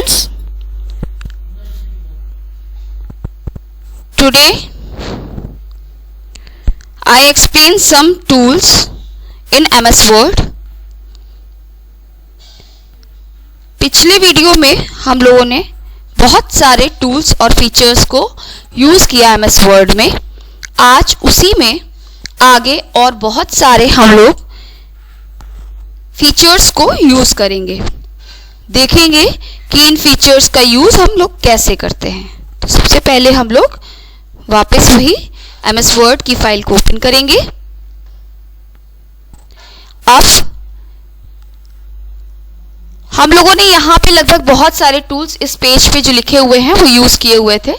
students, today I explain some tools in MS Word. पिछले video में हम लोगों ने बहुत सारे टूल्स और फीचर्स को यूज़ किया MS Word में. आज उसी में आगे और बहुत सारे हम लोग फीचर्स को यूज़ करेंगे. देखेंगे कि इन फीचर्स का यूज़ हम लोग कैसे करते हैं. तो सबसे पहले हम लोग वापस वही MS Word की फाइल को ओपन करेंगे. अब हम लोगों ने यहाँ पे लगभग बहुत सारे टूल्स इस पेज पे जो लिखे हुए हैं वो यूज़ किए हुए थे.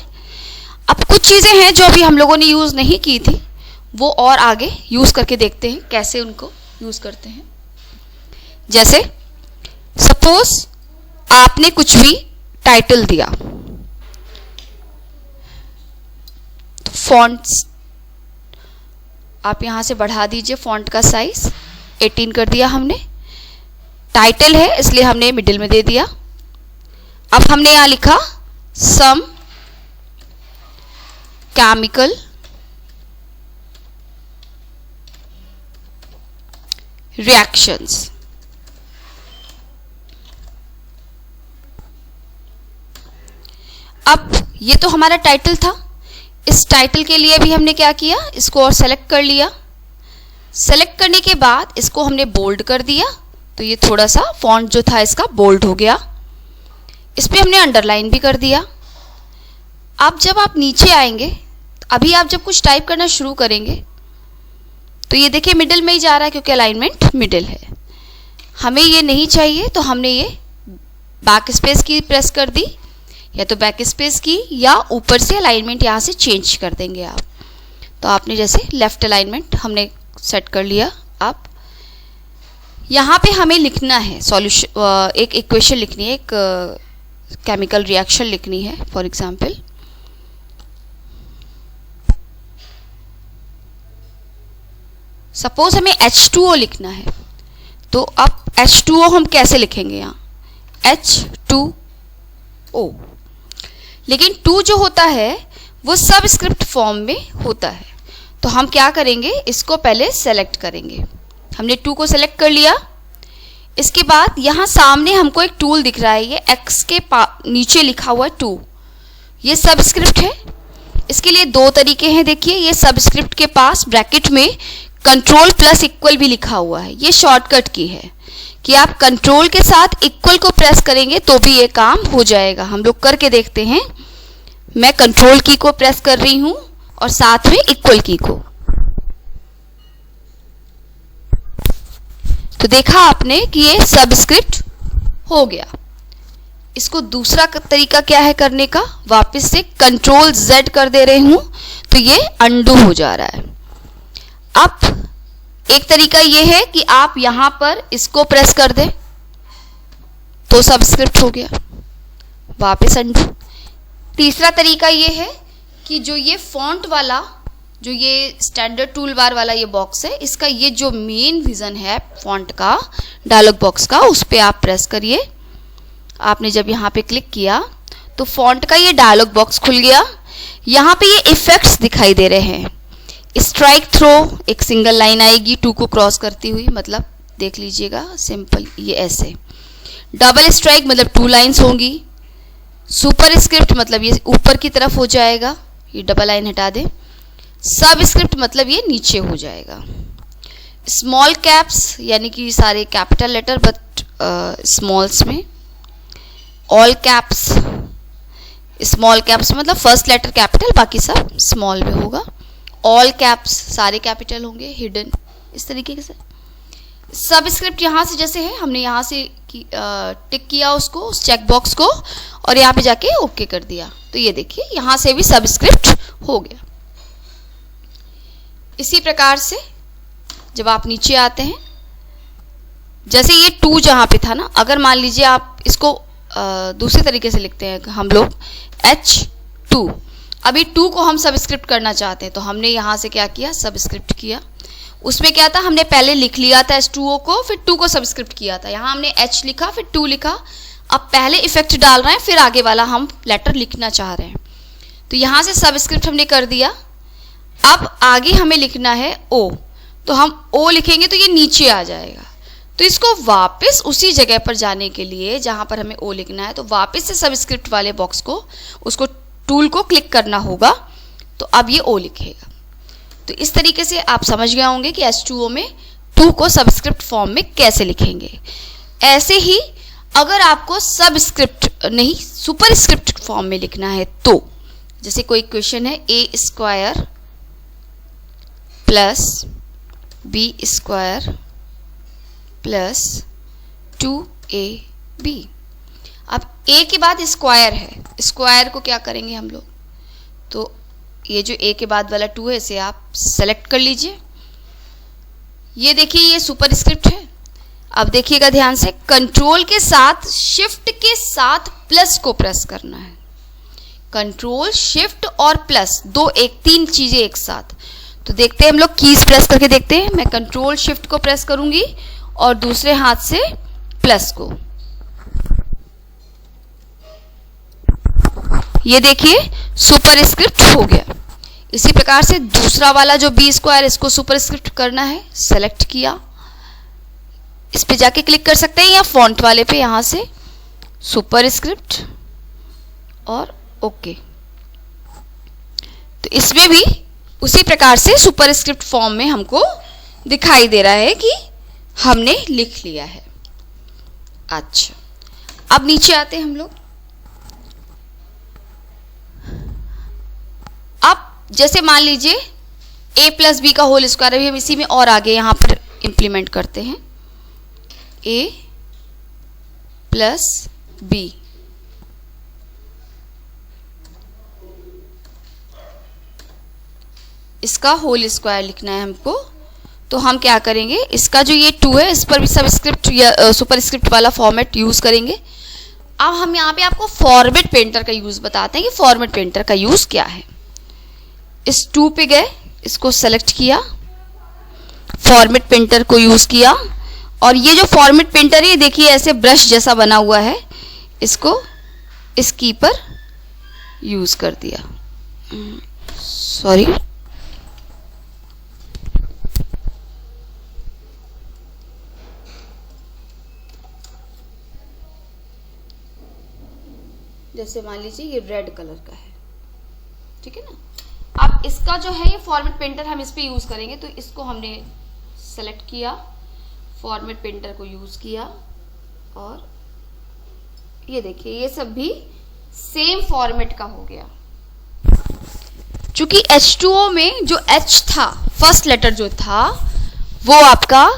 अब कुछ चीज़ें हैं जो अभी हम लोगों ने यूज़ नहीं की थी, वो और आगे यूज़ करके देखते हैं कैसे उनको यूज़ करते हैं. जैसे सपोज आपने कुछ भी टाइटल दिया, तो फॉन्ट्स आप यहाँ से बढ़ा दीजिए. फॉन्ट का साइज 18 कर दिया हमने. टाइटल है इसलिए हमने मिडिल में दे दिया. अब हमने यहाँ लिखा सम केमिकल रिएक्शंस. अब ये तो हमारा टाइटल था. इस टाइटल के लिए भी हमने क्या किया, इसको और सेलेक्ट कर लिया. सेलेक्ट करने के बाद इसको हमने बोल्ड कर दिया, तो ये थोड़ा सा फॉन्ट जो था इसका बोल्ड हो गया. इस पर हमने अंडरलाइन भी कर दिया. अब जब आप नीचे आएंगे, अभी आप जब कुछ टाइप करना शुरू करेंगे तो ये देखिए मिडिल में ही जा रहा है क्योंकि अलाइनमेंट मिडिल है. हमें ये नहीं चाहिए तो हमने ये बैक स्पेस की प्रेस कर दी, या तो बैक स्पेस की या ऊपर से अलाइनमेंट यहाँ से चेंज कर देंगे आप. तो आपने जैसे लेफ्ट अलाइनमेंट हमने सेट कर लिया. अब यहाँ पे हमें लिखना है सॉल्यूशन, एक इक्वेशन लिखनी है, एक केमिकल रिएक्शन लिखनी है. फॉर एग्जांपल सपोज हमें H2O लिखना है. तो अब H2O हम कैसे लिखेंगे, यहाँ H2O, लेकिन 2 जो होता है वो सबस्क्रिप्ट फॉर्म में होता है. तो हम क्या करेंगे, इसको पहले सेलेक्ट करेंगे. हमने 2 को सेलेक्ट कर लिया. इसके बाद यहाँ सामने हमको एक टूल दिख रहा है, ये X के नीचे लिखा हुआ है 2. ये सबस्क्रिप्ट है. इसके लिए 2 तरीके हैं. देखिए ये सबस्क्रिप्ट के पास ब्रैकेट में कंट्रोल प्लस इक्वल भी लिखा हुआ है. ये शॉर्टकट की है कि आप कंट्रोल के साथ इक्वल को प्रेस करेंगे तो भी ये काम हो जाएगा. हम लोग करके देखते हैं. मैं कंट्रोल की को प्रेस कर रही हूं और साथ में इक्वल की को. तो देखा आपने कि ये सबस्क्रिप्ट हो गया. इसको दूसरा तरीका क्या है करने का, वापस से कंट्रोल Z कर दे रही हूं तो ये अंडू हो जा रहा है. अब एक तरीका ये है कि आप यहां पर इसको प्रेस कर दें तो सबस्क्रिप्ट हो गया, वापस अंडू. तीसरा तरीका ये है कि जो ये फॉन्ट वाला, जो ये स्टैंडर्ड टूल बार वाला ये बॉक्स है, इसका ये जो मेन विजन है फॉन्ट का, डायलॉग बॉक्स का, उस पर आप प्रेस करिए. आपने जब यहाँ पे क्लिक किया तो फॉन्ट का ये डायलॉग बॉक्स खुल गया. यहाँ पे ये इफेक्ट्स दिखाई दे रहे हैं. स्ट्राइक थ्रो, एक सिंगल लाइन आएगी 2 को क्रॉस करती हुई, मतलब देख लीजिएगा सिंपल ये ऐसे. डबल स्ट्राइक मतलब 2 लाइन्स होंगी. सुपर स्क्रिप्ट मतलब ये ऊपर की तरफ हो जाएगा, ये डबल लाइन हटा दें. सब स्क्रिप्ट मतलब ये नीचे हो जाएगा. स्मॉल कैप्स यानी कि सारे कैपिटल लेटर बट स्मॉल्स में. ऑल कैप्स, स्मॉल कैप्स मतलब फर्स्ट लेटर कैपिटल, बाकी सब स्मॉल में होगा. ऑल कैप्स सारे कैपिटल होंगे. हिडन इस तरीके से. सब स्क्रिप्ट यहाँ से जैसे है, हमने यहाँ से टिक किया उसको, उस चेक बॉक्स को, और यहाँ पे जाके ओके कर दिया. तो ये देखिए यहाँ से भी सब स्क्रिप्ट हो गया. इसी प्रकार से जब आप नीचे आते हैं, जैसे ये 2 जहाँ पे था ना, अगर मान लीजिए आप इसको दूसरे तरीके से लिखते हैं हम लोग H2, अभी 2 को हम सबस्क्रिप्ट करना चाहते हैं तो हमने यहाँ से क्या किया, सबस्क्रिप्ट किया. उसमें क्या था, हमने पहले लिख लिया था H2O को, फिर 2 को सबस्क्रिप्ट किया था. यहाँ हमने H लिखा, फिर 2 लिखा. अब पहले इफेक्ट डाल रहे हैं, फिर आगे वाला हम लेटर लिखना चाह रहे हैं। तो यहाँ से सबस्क्रिप्ट हमने कर दिया। अब आगे हमें लिखना है ओ, तो हम ओ लिखेंगे तो ये नीचे आ जाएगा। तो इसको वापस उसी जगह पर जाने के लिए जहाँ पर हमें ओ लिखना है, तो वापस से सबस्क्रिप्ट वाले बॉक्स को, उसको टूल को क्लिक करना होगा, तो अब ये ओ लिखेगा। तो इस तरीके से आप समझ गए होंगे कि H2O में 2 को सबस्क्रिप्ट फॉर्म में कैसे लिखेंगे। ऐसे ही अगर आपको सबस्क्रिप्ट नहीं सुपरस्क्रिप्ट फॉर्म में लिखना है, तो जैसे कोई क्वेश्चन है a² plus b² plus 2ab। अब a के बाद स्क्वायर है, स्क्वायर को क्या करेंगे हम लोग, तो ये जो a के बाद वाला 2 है इसे आप सेलेक्ट कर लीजिए। ये देखिए ये सुपरस्क्रिप्ट है। अब देखिएगा ध्यान से, कंट्रोल के साथ शिफ्ट के साथ प्लस को प्रेस करना है। कंट्रोल शिफ्ट और प्लस तीन चीजें एक साथ। तो देखते हैं हम लोग, कीज प्रेस करके देखते हैं। मैं कंट्रोल शिफ्ट को प्रेस करूंगी और दूसरे हाथ से प्लस को। ये देखिए सुपरस्क्रिप्ट हो गया। इसी प्रकार से दूसरा वाला जो b², इसको सुपरस्क्रिप्ट करना है, सेलेक्ट किया, इस पे जाके क्लिक कर सकते हैं या फॉन्ट वाले पे, यहां से सुपरस्क्रिप्ट और ओके। तो इसमें भी उसी प्रकार से सुपरस्क्रिप्ट फॉर्म में हमको दिखाई दे रहा है कि हमने लिख लिया है। अच्छा, अब नीचे आते हैं हम लोग। अब जैसे मान लीजिए a+ b का होल स्क्वायर, अभी हम इसी में और आगे यहां पर इंप्लीमेंट करते हैं। a+ b, इसका होल स्क्वायर लिखना है हमको। तो हम क्या करेंगे, इसका जो ये 2 है इस पर भी सबस्क्रिप्ट या सुपरस्क्रिप्ट वाला फॉर्मेट यूज करेंगे। अब हम यहाँ पे आपको फॉर्मेट पेंटर का यूज बताते हैं कि फॉर्मेट पेंटर का यूज क्या है। इस 2 पे गए, इसको सेलेक्ट किया, फॉर्मेट पेंटर को यूज किया, और ये जो फॉर्मेट पेंटर है देखिए ऐसे ब्रश जैसा बना हुआ है, इसको इस की पर यूज कर दिया। सॉरी, जैसे मान लीजिए ये रेड कलर का है, ठीक है ना। अब इसका जो है ये फॉर्मेट पेंटर हम इस पे यूज करेंगे, तो इसको हमने सेलेक्ट किया, फॉर्मेट पेंटर को यूज किया, और ये देखिए ये सब भी सेम फॉर्मेट का हो गया। चूंकि H2O में जो H था, फर्स्ट लेटर जो था वो आपका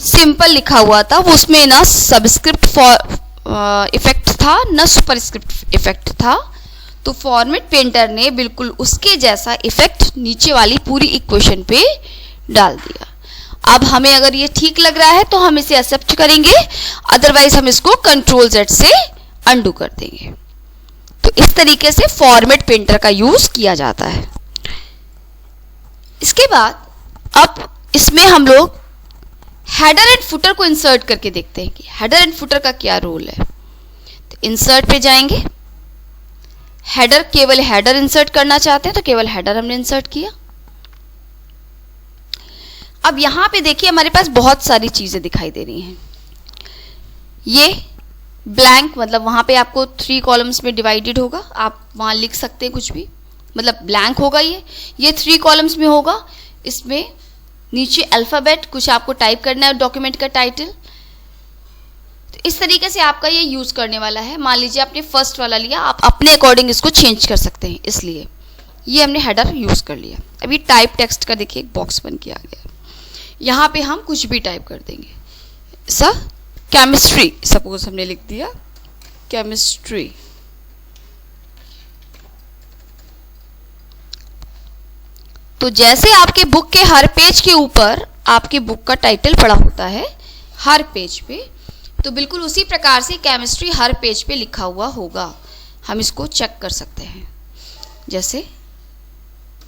सिंपल लिखा हुआ था, वो उसमें ना सबस्क्रिप्ट इफेक्ट था ना सुपरस्क्रिप्ट इफेक्ट था। तो फॉर्मेट पेंटर ने बिल्कुल उसके जैसा इफेक्ट नीचे वाली पूरी इक्वेशन पे डाल दिया। अब हमें अगर ये ठीक लग रहा है तो हम इसे एक्सेप्ट करेंगे, अदरवाइज हम इसको कंट्रोल Z से अंडू कर देंगे। तो इस तरीके से फॉर्मेट पेंटर का यूज किया जाता है। इसके बाद अब इसमें हम लोग हेडर एंड फुटर को इंसर्ट करके देखते हैं कि हेडर एंड फुटर का क्या रोल है। तो इंसर्ट पे जाएंगे, हेडर, केवल हेडर इंसर्ट करना चाहते हैं तो केवल हेडर हमने इंसर्ट किया। अब यहां पे देखिए हमारे पास बहुत सारी चीजें दिखाई दे रही हैं। ये ब्लैंक, मतलब वहां पे आपको 3 कॉलम्स में डिवाइडेड होगा, आप वहां लिख सकते हैं कुछ भी, मतलब ब्लैंक होगा ये 3 कॉलम्स में होगा। इसमें नीचे अल्फाबेट कुछ आपको टाइप करना है, डॉक्यूमेंट का टाइटल। तो इस तरीके से आपका ये यूज करने वाला है। मान लीजिए आपने फर्स्ट वाला लिया, आप अपने अकॉर्डिंग इसको चेंज कर सकते हैं, इसलिए ये हमने हेडर यूज कर लिया। अभी टाइप टेक्स्ट का देखिए एक बॉक्स बन के आ गया, यहाँ पे हम कुछ भी टाइप कर देंगे। केमिस्ट्री सपोज हमने लिख दिया, केमिस्ट्री। तो जैसे आपके बुक के हर पेज के ऊपर आपके बुक का टाइटल पड़ा होता है हर पेज पे, तो बिल्कुल उसी प्रकार से केमिस्ट्री हर पेज पे लिखा हुआ होगा। हम इसको चेक कर सकते हैं। जैसे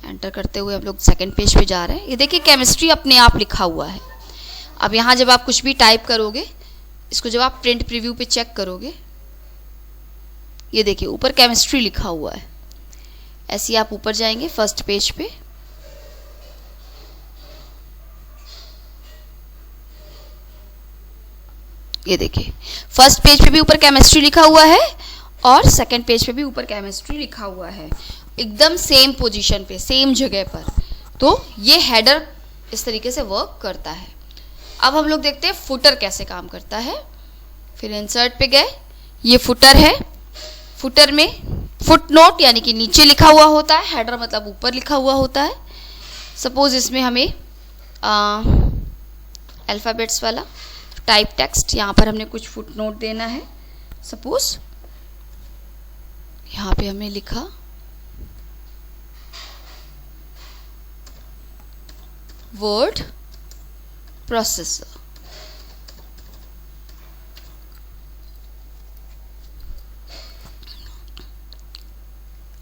एंटर करते हुए हम लोग सेकंड पेज पे जा रहे हैं, ये देखिए केमिस्ट्री अपने आप लिखा हुआ है। अब यहाँ जब आप कुछ भी टाइप करोगे, इसको जब आप प्रिंट प्रीव्यू पे चेक करोगे ये देखिए ऊपर केमिस्ट्री लिखा हुआ है। ऐसे ही आप ऊपर जाएंगे फर्स्ट पेज पे, ये देखिए फर्स्ट पेज पे भी ऊपर केमिस्ट्री लिखा हुआ है और सेकंड पेज पे भी ऊपर केमिस्ट्री लिखा हुआ है, एकदम सेम पोजीशन पे, सेम जगह पर। तो ये हेडर इस तरीके से वर्क करता है। अब हम लोग देखते हैं फुटर कैसे काम करता है। फिर इंसर्ट पे गए, ये फुटर है। फुटर में फुट नोट यानी कि नीचे लिखा हुआ होता है, हेडर मतलब ऊपर लिखा हुआ होता है। सपोज इसमें हमें अल्फ़ाबेट्स वाला टाइप टेक्स्ट, यहाँ पर हमने कुछ फुट नोट देना है। सपोज यहाँ पे हमने लिखा वर्ड प्रोसेसर।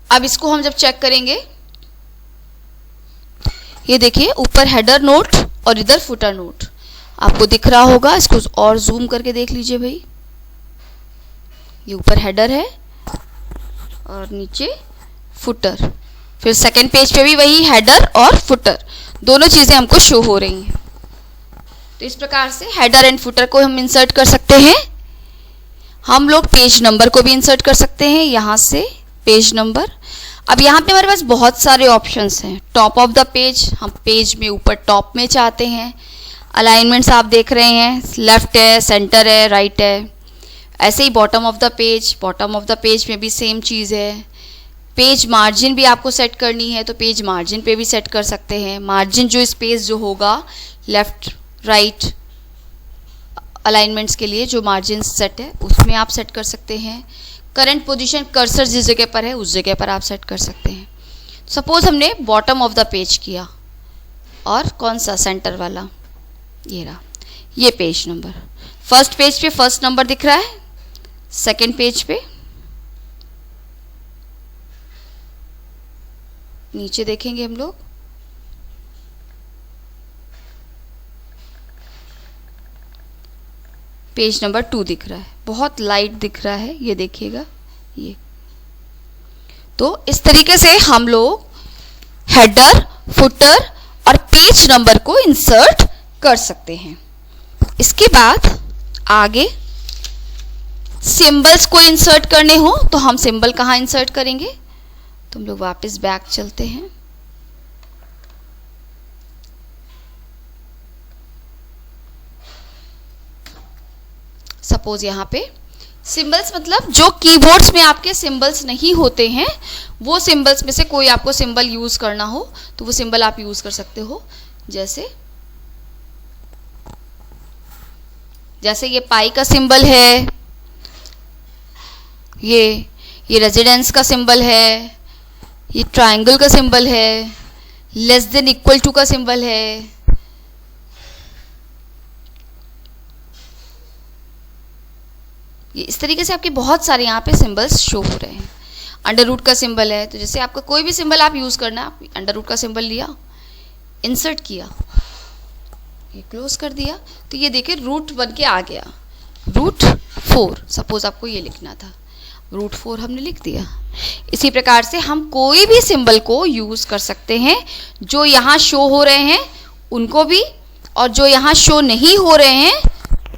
अब इसको हम जब चेक करेंगे, ये देखिए ऊपर हेडर नोट और इधर फुटर नोट आपको दिख रहा होगा। इसको और जूम करके देख लीजिए भाई, ये ऊपर हेडर है और नीचे फुटर। फिर सेकंड पेज पे भी वही हेडर और फुटर, दोनों चीजें हमको शो हो रही हैं। तो इस प्रकार से हेडर एंड फुटर को हम इंसर्ट कर सकते हैं। हम लोग पेज नंबर को भी इंसर्ट कर सकते हैं, यहाँ से पेज नंबर। अब यहाँ पे हमारे पास बहुत सारे ऑप्शंस हैं। टॉप ऑफ द पेज, हम पेज में ऊपर टॉप में चाहते हैं। अलाइनमेंट्स आप देख रहे हैं, लेफ्ट है, सेंटर है, राइट है। ऐसे ही bottom of the page, bottom of the page में भी सेम चीज़ है। पेज मार्जिन भी आपको सेट करनी है तो पेज मार्जिन पे भी सेट कर सकते हैं। मार्जिन जो स्पेस जो होगा लेफ्ट राइट अलाइनमेंट्स के लिए जो मार्जिन सेट है उसमें आप सेट कर सकते हैं। करंट पोजीशन कर्सर जिस जगह पर है उस जगह पर आप सेट कर सकते हैं। सपोज हमने बॉटम ऑफ द पेज किया और कौन सा सेंटर वाला, ये रहा, ये पेज नंबर। फर्स्ट पेज पे फर्स्ट नंबर दिख रहा है, सेकंड पेज पे नीचे देखेंगे हम लोग पेज नंबर 2 दिख रहा है, बहुत लाइट दिख रहा है, ये देखिएगा ये। तो इस तरीके से हम लोग हेडर, फुटर और पेज नंबर को इंसर्ट कर सकते हैं। इसके बाद आगे सिंबल्स को इंसर्ट करने हो तो हम सिंबल कहाँ इंसर्ट करेंगे, तो हम लोग वापस बैक चलते हैं। सपोज यहाँ पे सिंबल्स मतलब जो कीबोर्ड्स में आपके सिंबल्स नहीं होते हैं, वो सिंबल्स में से कोई आपको सिंबल यूज करना हो तो वो सिंबल आप यूज कर सकते हो। जैसे ये पाई का सिंबल है, ये रेजिडेंस का सिंबल है, ये ट्रायंगल का सिंबल है, लेस देन इक्वल टू का सिंबल है। ये इस तरीके से आपके बहुत सारे यहाँ पे सिंबल्स शो हो रहे हैं। अंडर रूट का सिंबल है, तो जैसे आपका कोई भी सिंबल आप यूज करना है, आप अंडर रूट का सिंबल लिया, इंसर्ट किया, ये क्लोज कर दिया, तो ये देखिए रूट बन के आ गया, रूट 4। सपोज आपको ये लिखना था, रूट 4 हमने लिख दिया। इसी प्रकार से हम कोई भी सिंबल को यूज कर सकते हैं, जो यहाँ शो हो रहे हैं उनको भी, और जो यहाँ शो नहीं हो रहे हैं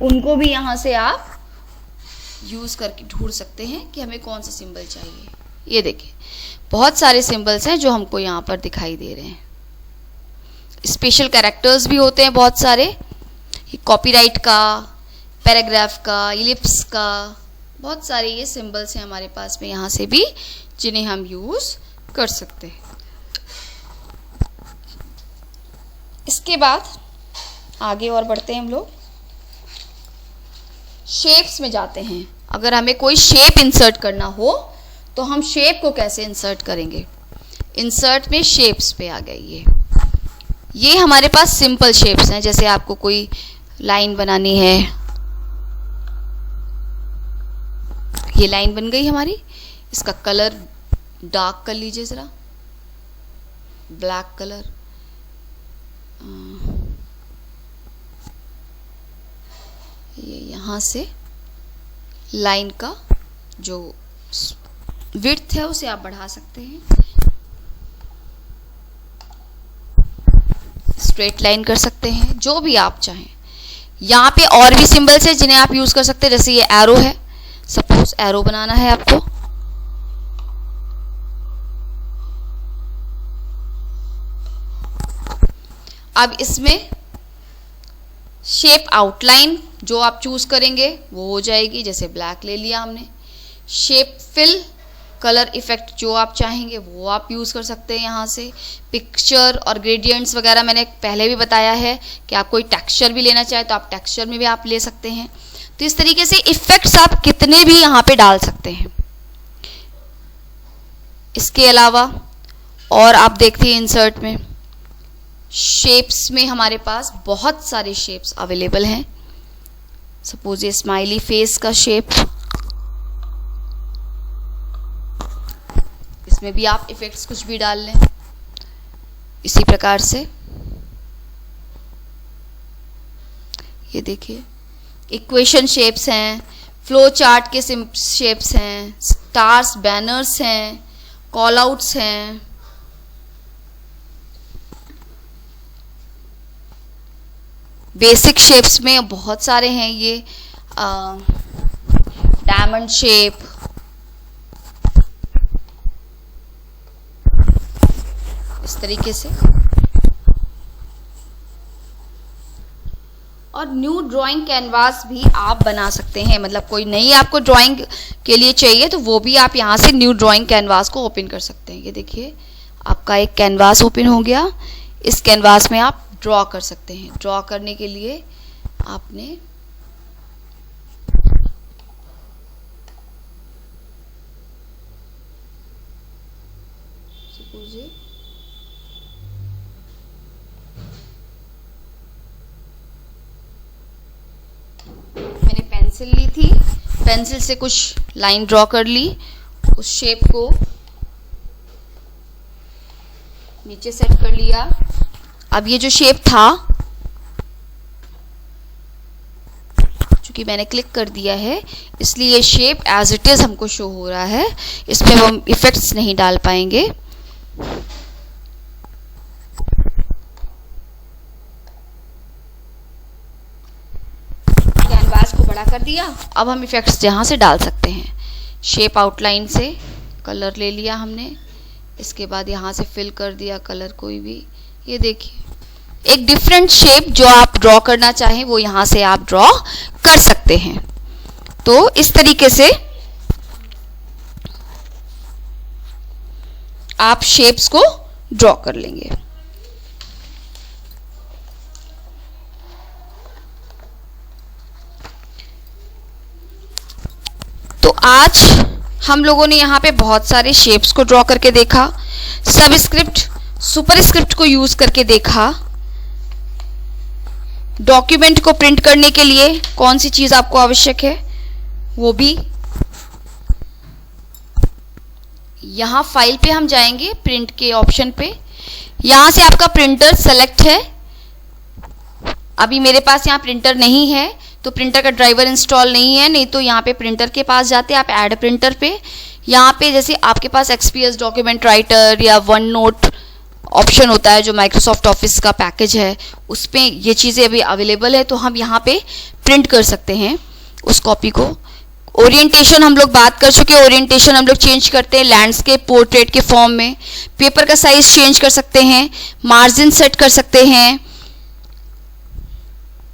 उनको भी यहाँ से आप यूज करके ढूंढ सकते हैं कि हमें कौन सा सिंबल चाहिए। ये देखिए बहुत सारे सिंबल्स हैं जो हमको यहाँ पर दिखाई दे रहे हैं। स्पेशल कैरेक्टर्स भी होते हैं बहुत सारे, कॉपीराइट का, पैराग्राफ का, इलिप्स का, बहुत सारे ये सिंबल्स हैं हमारे पास में यहाँ से भी, जिन्हें हम यूज कर सकते हैं। इसके बाद आगे और बढ़ते हैं हम लोग, शेप्स में जाते हैं। अगर हमें कोई शेप इंसर्ट करना हो तो हम शेप को कैसे इंसर्ट करेंगे। इंसर्ट में शेप्स पे आ गई ये हमारे पास सिंपल शेप्स हैं। जैसे आपको कोई लाइन बनानी है, ये लाइन बन गई हमारी, इसका कलर डार्क कर लीजिए ज़रा, ब्लैक कलर। ये यहाँ से लाइन का जो विड्थ है उसे आप बढ़ा सकते हैं, स्ट्रेट लाइन कर सकते हैं, जो भी आप चाहें। यहाँ पे और भी सिंबल्स है जिन्हें आप यूज कर सकते हैं, जैसे ये एरो है, सपोज एरो बनाना है आपको, अब इसमें शेप आउटलाइन जो आप चूज करेंगे वो हो जाएगी, जैसे ब्लैक ले लिया हमने। शेप फिल, कलर इफेक्ट जो आप चाहेंगे वो आप यूज़ कर सकते हैं यहाँ से। पिक्चर और ग्रेडियंट्स वगैरह मैंने पहले भी बताया है कि आप कोई टेक्सचर भी लेना चाहे तो आप टेक्सचर में भी आप ले सकते हैं। तो इस तरीके से इफेक्ट्स आप कितने भी यहाँ पे डाल सकते हैं। इसके अलावा और आप देखते हैं इंसर्ट में शेप्स में हमारे पास बहुत सारे शेप्स अवेलेबल हैं। सपोज ये स्माइली फेस का शेप, इसमें भी आप इफेक्ट्स कुछ भी डाल लें। इसी प्रकार से ये देखिए इक्वेशन शेप्स हैं, फ्लो चार्ट के शेप्स हैं, स्टार्स, बैनर्स हैं, कॉल आउट्स हैं, बेसिक शेप्स में बहुत सारे हैं, ये डायमंड शेप, इस तरीके से। और न्यू ड्राइंग कैनवास भी आप बना सकते हैं, मतलब कोई नई आपको ड्राइंग के लिए चाहिए तो वो भी आप यहाँ से न्यू ड्राइंग कैनवास को ओपन कर सकते हैं। ये देखिए आपका एक कैनवास ओपन हो गया। इस कैनवास में आप ड्रॉ कर सकते हैं। ड्रॉ करने के लिए आपने मैंने पेंसिल ली थी, पेंसिल से कुछ लाइन ड्रॉ कर ली, उस शेप को नीचे सेट कर लिया। अब ये जो शेप था, चूंकि मैंने क्लिक कर दिया है इसलिए ये शेप एज इट इज हमको शो हो रहा है, इसमें हम इफेक्ट्स नहीं डाल पाएंगे। कैनवास को बड़ा कर दिया, अब हम इफेक्ट्स यहां से डाल सकते हैं। शेप आउटलाइन से कलर ले लिया हमने, इसके बाद यहाँ से फिल कर दिया कलर कोई भी। ये देखिए एक डिफरेंट शेप जो आप ड्रॉ करना चाहें वो यहाँ से आप ड्रॉ कर सकते हैं। तो इस तरीके से आप शेप्स को ड्रॉ कर लेंगे। तो आज हम लोगों ने यहाँ पे बहुत सारे शेप्स को ड्रॉ करके देखा, सबस्क्रिप्ट, सुपरस्क्रिप्ट को यूज करके देखा, डॉक्यूमेंट को प्रिंट करने के लिए कौन सी चीज आपको आवश्यक है वो भी। यहां फाइल पे हम जाएंगे, प्रिंट के ऑप्शन पे, यहां से आपका प्रिंटर सेलेक्ट है। अभी मेरे पास यहाँ प्रिंटर नहीं है तो प्रिंटर का ड्राइवर इंस्टॉल नहीं है, नहीं तो यहाँ पे प्रिंटर के पास जाते आप ऐड प्रिंटर पे। यहाँ पे जैसे आपके पास XPS डॉक्यूमेंट राइटर या वन नोट ऑप्शन होता है जो माइक्रोसॉफ्ट ऑफिस का पैकेज है, उस पर ये चीज़ें अभी अवेलेबल है तो हम यहाँ पे प्रिंट कर सकते हैं उस कॉपी को। ओरिएंटेशन हम लोग बात कर चुके हैं, ओरिएंटेशन हम लोग चेंज करते हैं लैंडस्केप, पोर्ट्रेट के फॉर्म में। पेपर का साइज चेंज कर सकते हैं, मार्जिन सेट कर सकते हैं,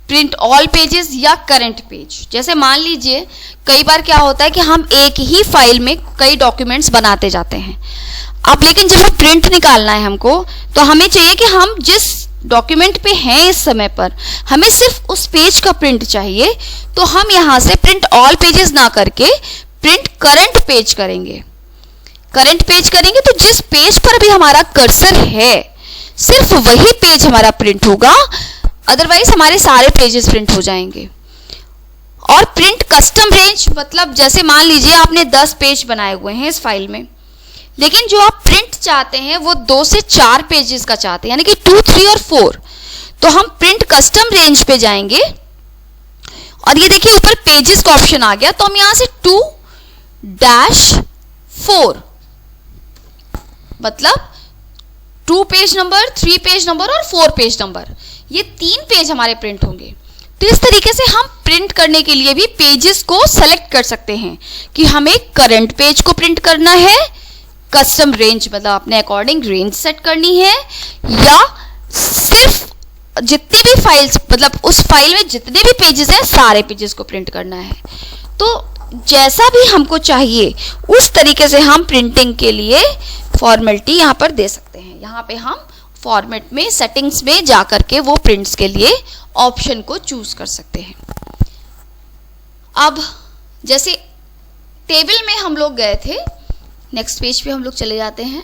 प्रिंट ऑल पेजेस या करंट पेज। जैसे मान लीजिए कई बार क्या होता है कि हम एक ही फाइल में कई डॉक्यूमेंट्स बनाते जाते हैं, अब लेकिन जब हम प्रिंट निकालना है हमको, तो हमें चाहिए कि हम जिस डॉक्यूमेंट पे हैं इस समय पर हमें सिर्फ उस पेज का प्रिंट चाहिए, तो हम यहाँ से प्रिंट ऑल पेजेस ना करके प्रिंट करंट पेज करेंगे। करंट पेज करेंगे तो जिस पेज पर अभी हमारा कर्सर है सिर्फ वही पेज हमारा प्रिंट होगा, अदरवाइज हमारे सारे पेजेस प्रिंट हो जाएंगे। और प्रिंट कस्टम रेंज मतलब जैसे मान लीजिए आपने 10 पेज बनाए हुए हैं इस फाइल में, लेकिन जो आप प्रिंट चाहते हैं वो 2 से 4 पेजेस का चाहते हैं, यानी कि 2, 3 और 4, तो हम प्रिंट कस्टम रेंज पे जाएंगे और ये देखिए ऊपर पेजेस का ऑप्शन आ गया, तो हम यहाँ से 2-4 4, मतलब 2 पेज नंबर, 3 पेज नंबर और 4 पेज नंबर, ये 3 पेज हमारे प्रिंट होंगे। तो इस तरीके से हम प्रिंट करने के लिए भी पेजेस को सेलेक्ट कर सकते हैं कि हमें करंट पेज को प्रिंट करना है, कस्टम रेंज मतलब अपने अकॉर्डिंग रेंज सेट करनी है, या सिर्फ जितनी भी फाइल्स मतलब उस फाइल में जितने भी पेजेस हैं सारे पेजेस को प्रिंट करना है। तो जैसा भी हमको चाहिए उस तरीके से हम प्रिंटिंग के लिए फॉर्मेलिटी यहाँ पर दे सकते हैं। यहाँ पे हम फॉर्मेट में सेटिंग्स में जा करके वो प्रिंट्स के लिए ऑप्शन को चूज कर सकते हैं। अब जैसे टेबल में हम लोग गए थे, नेक्स्ट पेज पे हम लोग चले जाते हैं।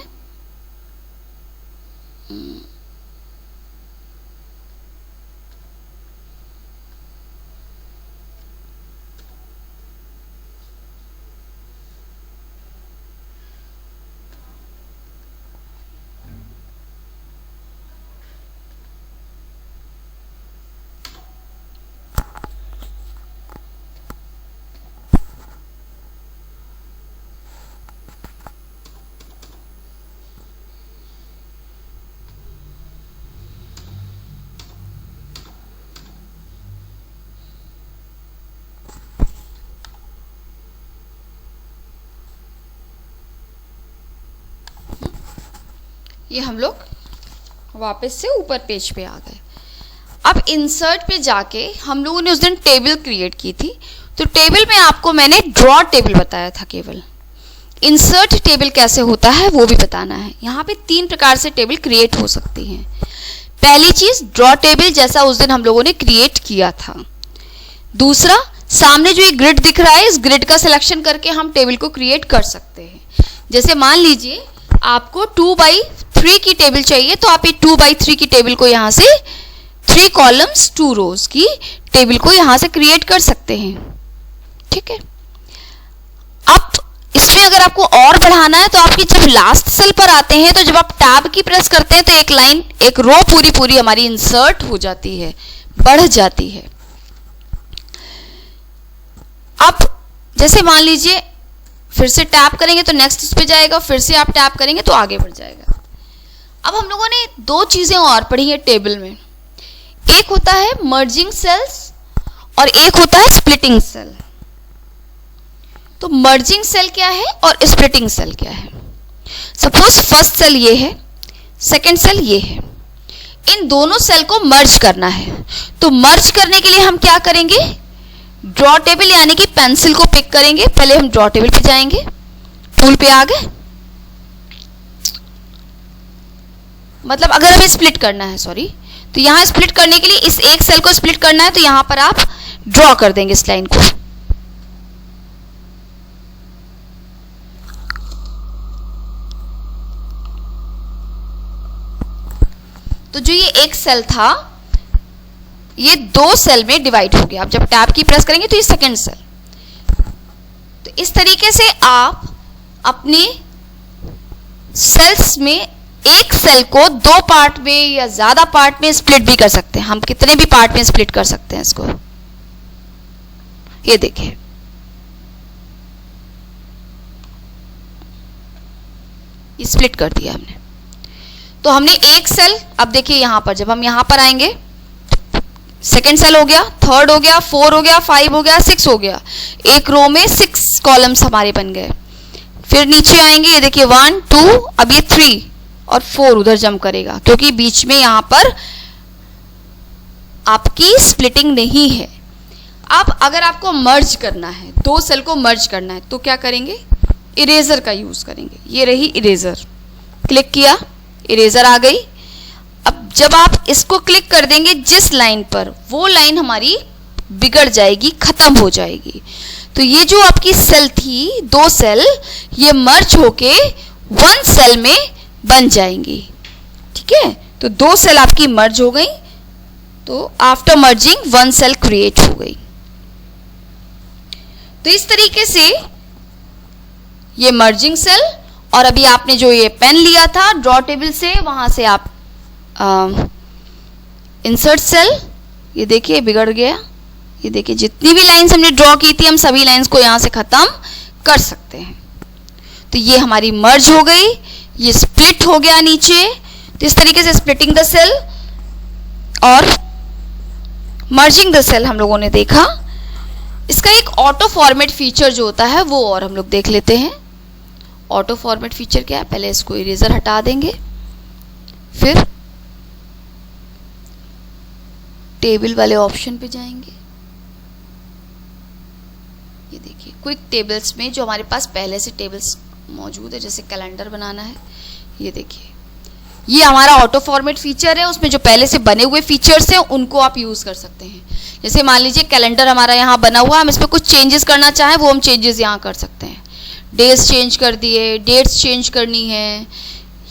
ये हम लोग वापस से ऊपर पेज पे आ गए। अब इंसर्ट पे जाके हम लोगों ने उस दिन टेबल क्रिएट की थी, तो टेबल में आपको मैंने ड्रॉ टेबल बताया था, केवल इंसर्ट टेबल कैसे होता है वो भी बताना है। यहाँ पे 3 प्रकार से टेबल क्रिएट हो सकती हैं। पहली चीज ड्रॉ टेबल जैसा उस दिन हम लोगों ने क्रिएट किया था। दूसरा, सामने जो एक ग्रिड दिख रहा है, इस ग्रिड का सिलेक्शन करके हम टेबल को क्रिएट कर सकते हैं। जैसे मान लीजिए आपको 2x3 की टेबल चाहिए, तो आप ये 2x3 की टेबल को यहाँ से 3 कॉलम्स 2 रोज की टेबल को यहाँ से क्रिएट कर सकते हैं। ठीक है। अब इसमें अगर आपको और बढ़ाना है तो आपकी जब लास्ट सेल पर आते हैं, तो जब आप टैब की प्रेस करते हैं तो एक लाइन, एक रो पूरी हमारी इंसर्ट हो जाती है, बढ़ जाती है। अब जैसे मान लीजिए फिर से टैप करेंगे तो नेक्स्ट इस पे जाएगा, फिर से आप टैप करेंगे तो आगे बढ़ जाएगा। अब हम लोगों ने 2 चीजें और पढ़ी है टेबल में, एक होता है मर्जिंग सेल्स और एक होता है स्प्लिटिंग सेल। तो मर्जिंग सेल क्या है और स्प्लिटिंग सेल क्या है? सपोज फर्स्ट सेल ये है, सेकंड सेल ये है, इन दोनों सेल को मर्ज करना है। तो मर्ज करने के लिए हम क्या करेंगे? ड्रॉ टेबल यानी कि पेंसिल को पिक करेंगे। पहले हम ड्रॉ टेबल पे जाएंगे, टूल पे आ गए, मतलब अगर हमें स्प्लिट करना है, सॉरी, तो यहां स्प्लिट करने के लिए इस एक सेल को स्प्लिट करना है, तो यहां पर आप ड्रॉ कर देंगे इस लाइन को। तो जो ये एक सेल था ये 2 सेल में डिवाइड हो गया। आप जब टैब की प्रेस करेंगे तो ये सेकंड सेल। तो इस तरीके से आप अपने सेल्स में एक सेल को 2 पार्ट में या ज्यादा पार्ट में स्प्लिट भी कर सकते हैं। हम कितने भी पार्ट में स्प्लिट कर सकते हैं इसको। ये देखिए, स्प्लिट कर दिया हमने। तो हमने एक सेल, अब देखिए यहां पर जब हम यहां पर आएंगे, सेकेंड सेल हो गया, थर्ड हो गया, 4 हो गया, 5 हो गया, 6 हो गया। एक रो में 6 कॉलम्स हमारे बन गए। फिर नीचे आएंगे, ये देखिए 1 2, अब ये 3 और 4 उधर जंप करेगा, क्योंकि बीच में यहां पर आपकी स्प्लिटिंग नहीं है। अब अगर आपको मर्ज करना है, 2 सेल को मर्ज करना है, तो क्या करेंगे? इरेजर का यूज करेंगे। ये रही इरेजर, क्लिक किया, इरेजर आ गई। अब जब आप इसको क्लिक कर देंगे जिस लाइन पर, वो लाइन हमारी बिगड़ जाएगी, खत्म हो जाएगी। तो ये जो आपकी सेल थी, 2 सेल, ये मर्ज होके 1 सेल में बन जाएंगी। ठीक है, तो 2 सेल आपकी मर्ज हो गई। तो आफ्टर मर्जिंग 1 सेल क्रिएट हो गई। तो इस तरीके से ये मर्जिंग सेल, और अभी आपने जो ये पेन लिया था ड्रॉ टेबल से, वहां से आप इंसर्ट सेल, ये देखिए बिगड़ गया। ये देखिए जितनी भी लाइंस हमने ड्रॉ की थी, हम सभी लाइंस को यहां से खत्म कर सकते हैं। तो ये हमारी मर्ज हो गई, ये स्प्लिट हो गया नीचे। तो इस तरीके से स्प्लिटिंग द सेल और मर्जिंग द सेल हम लोगों ने देखा। इसका एक ऑटो फॉर्मेट फीचर जो होता है वो और हम लोग देख लेते हैं। ऑटो फॉर्मेट फीचर क्या है, पहले इसको इरेजर हटा देंगे, फिर टेबल वाले ऑप्शन पे जाएंगे। ये देखिए क्विक टेबल्स में जो हमारे पास पहले से टेबल्स मौजूद है, जैसे कैलेंडर बनाना है, ये देखिए ये हमारा ऑटो फॉर्मेट फीचर है। उसमें जो पहले से बने हुए फीचर्स हैं उनको आप यूज कर सकते हैं। जैसे मान लीजिए कैलेंडर हमारा यहाँ बना हुआ, हम इसमें कुछ चेंजेस करना चाहें वो हम चेंजेस यहाँ कर सकते हैं। डेज चेंज कर दिए, डेट्स चेंज करनी है,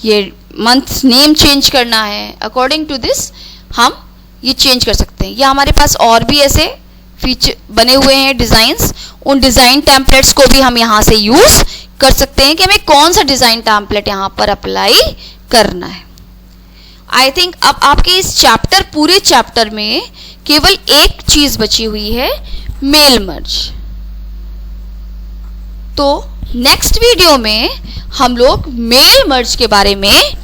ये मंथ नेम चेंज करना है, अकॉर्डिंग टू दिस हम ये चेंज कर सकते हैं। या हमारे पास और भी ऐसे फीचर बने हुए हैं डिज़ाइंस, उन डिज़ाइन टेम्पलेट्स को भी हम यहाँ से यूज़ कर सकते हैं कि हमें कौन सा डिज़ाइन टेम्पलेट यहाँ पर अप्लाई करना है। आई थिंक अब आपके इस चैप्टर, पूरे चैप्टर में केवल एक चीज़ बची हुई है, मेल मर्ज। तो नेक्स्ट वीडियो में हम लोग मेल मर्ज के बारे में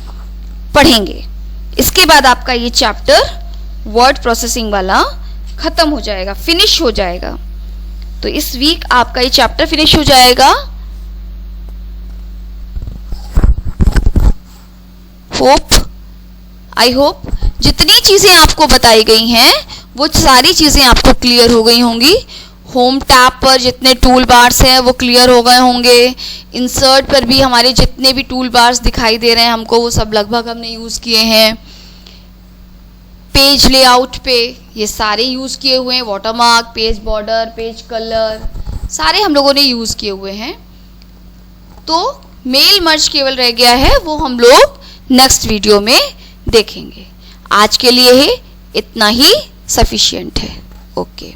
पढ़ेंगे। इसके बाद आपका ये चैप्टर वर्ड प्रोसेसिंग वाला खत्म हो जाएगा, फिनिश हो जाएगा। तो इस वीक आपका ये चैप्टर फिनिश हो जाएगा। आई होप जितनी चीजें आपको बताई गई हैं वो सारी चीजें आपको क्लियर हो गई होंगी। होम टैब पर जितने टूल बार्स हैं वो क्लियर हो गए होंगे। इंसर्ट पर भी हमारे जितने भी टूल बार्स दिखाई दे रहे हैं हमको, वो सब लगभग हमने यूज़ किए हैं। पेज लेआउट पे ये सारे यूज़ किए हुए हैं, watermark, page border, page colour, सारे हम लोगों ने यूज़ किए हुए हैं। तो मेल मर्ज केवल रह गया है, वो हम लोग नेक्स्ट वीडियो में देखेंगे। आज के लिए ही इतना ही सफिशिएंट है। ओके।